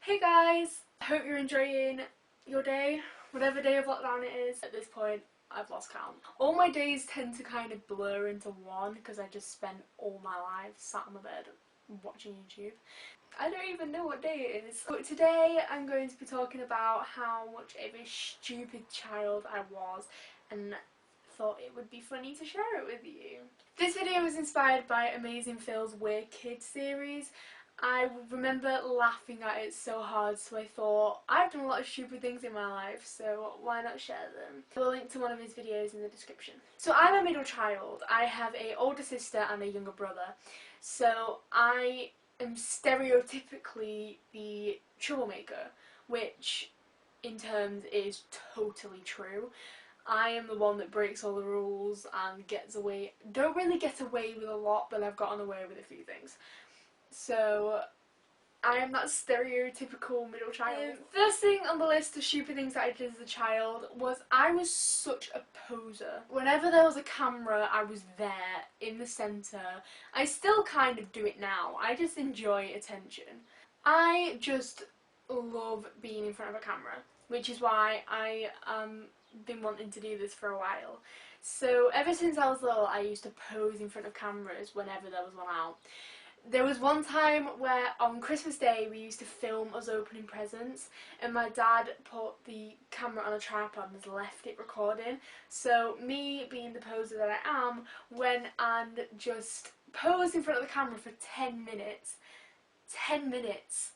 Hey guys! I hope you're enjoying your day, whatever day of lockdown it is. At this point, I've lost count. All my days tend to kind of blur into one because I just spent all my life sat on my bed watching YouTube. I don't even know what day it is. But today I'm going to be talking about how much of a stupid child I was and thought it would be funny to share it with you. This video was inspired by Amazing Phil's Weird Kids series. I remember laughing at it so hard, so I thought, I've done a lot of stupid things in my life, so why not share them? I'll link to one of his videos in the description. So I'm a middle child. I have an older sister and a younger brother. So I am stereotypically the troublemaker, which in terms is totally true. I am the one that breaks all the rules and gets away. Don't really get away with a lot, but I've gotten away with a few things. So, I am that stereotypical middle child. First thing on the list of stupid things that I did as a child was I was such a poser. Whenever there was a camera, I was there, in the centre. I still kind of do it now. I just enjoy attention. I just love being in front of a camera, which is why I been wanting to do this for a while. So, ever since I was little, I used to pose in front of cameras whenever there was one out. There was one time where on Christmas Day we used to film us opening presents and my dad put the camera on a tripod and left it recording. So me being the poser that I am went and just posed in front of the camera for 10 minutes. 10 minutes.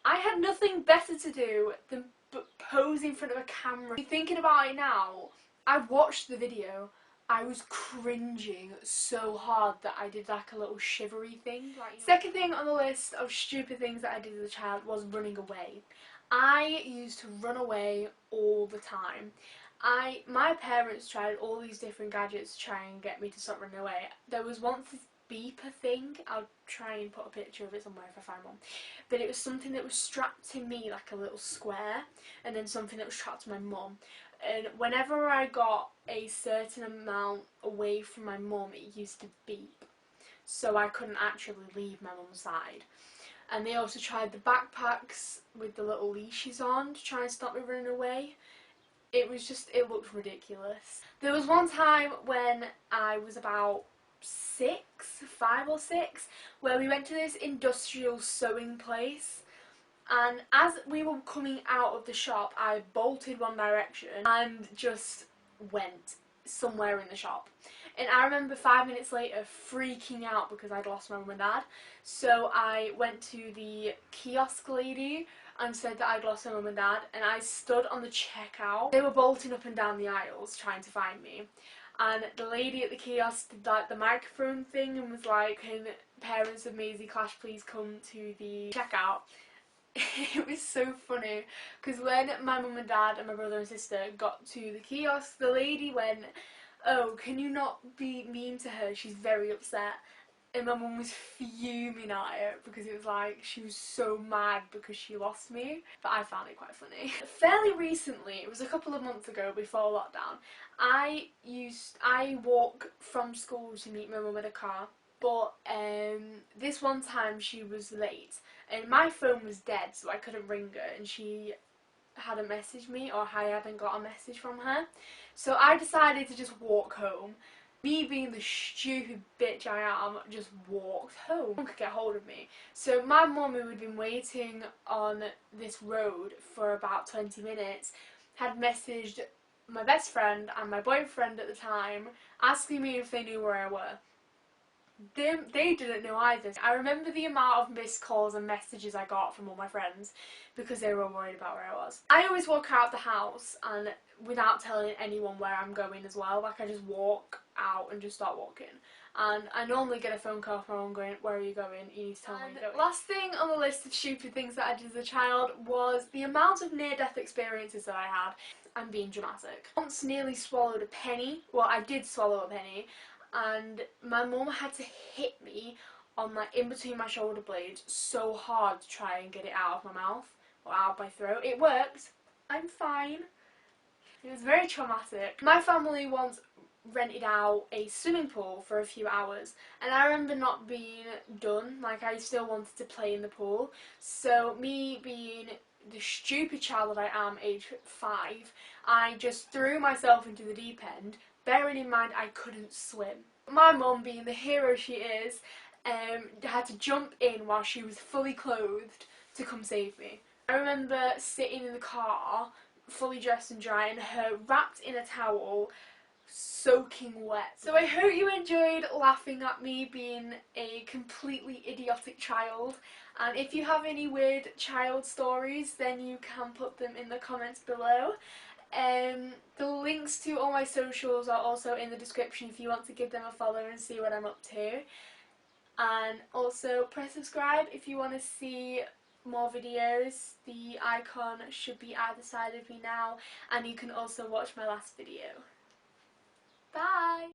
I had nothing better to do than pose in front of a camera. Thinking about it now, I watched the video. I was cringing so hard that I did like a little shivery thing. Second thing on the list of stupid things that I did as a child was running away. I used to run away all the time. My parents tried all these different gadgets to try and get me to stop running away. There was once this beeper thing. I'll try and put a picture of it somewhere if I find one. But it was something that was strapped to me like a little square, and then something that was strapped to my mum. And whenever I got a certain amount away from my mum, it used to beep. So I couldn't actually leave my mum's side. And they also tried the backpacks with the little leashes on to try and stop me running away. It looked ridiculous. There was one time when I was about 5 or 6, where we went to this industrial sewing place. And as we were coming out of the shop, I bolted one direction and just went somewhere in the shop. And I remember 5 minutes later freaking out because I'd lost my mum and dad. So I went to the kiosk lady and said that I'd lost my mum and dad, and I stood on the checkout. They were bolting up and down the aisles trying to find me. And the lady at the kiosk did like the microphone thing and was like, "Can parents of Maisie Clash please come to the checkout?" It was so funny because when my mum and dad and my brother and sister got to the kiosk, the lady went, "Oh, can you not be mean to her? She's very upset." And my mum was fuming at it because it was like she was so mad because she lost me. But I found it quite funny. Fairly recently, it was a couple of months ago before lockdown, I walk from school to meet my mum in a car. But this one time she was late and my phone was dead, so I couldn't ring her, and she hadn't messaged me, or I hadn't got a message from her. So I decided to just walk home. Me being the stupid bitch I am, just walked home. No one could get hold of me. So my mum, who had been waiting on this road for about 20 minutes, had messaged my best friend and my boyfriend at the time, asking me if they knew where I were. They didn't know either. I remember the amount of missed calls and messages I got from all my friends because they were worried about where I was. I always walk out the house and without telling anyone where I'm going as well. Like, I just walk out and just start walking. And I normally get a phone call from my mum going, "Where are you going? You need to tell me where you're going." Last thing on the list of stupid things that I did as a child was the amount of near-death experiences that I had. I'm being dramatic. I once nearly swallowed a penny. Well, I did swallow a penny. And my mum had to hit me on in between my shoulder blades so hard to try and get it out of my mouth or out of my throat. It worked. I'm fine. It was very traumatic. My family once rented out a swimming pool for a few hours, and I remember not being done, like I still wanted to play in the pool. So me being the stupid child that I am, age 5, I just threw myself into the deep end, bearing in mind I couldn't swim. My mum, being the hero she is, had to jump in while she was fully clothed to come save me. I remember sitting in the car, fully dressed and dry, and her wrapped in a towel, soaking wet. So I hope you enjoyed laughing at me being a completely idiotic child, and if you have any weird child stories, then you can put them in the comments below. The links to all my socials are also in the description if you want to give them a follow and see what I'm up to. And also press subscribe if you want to see more videos. The icon should be either side of me now, and you can also watch my last video. Bye!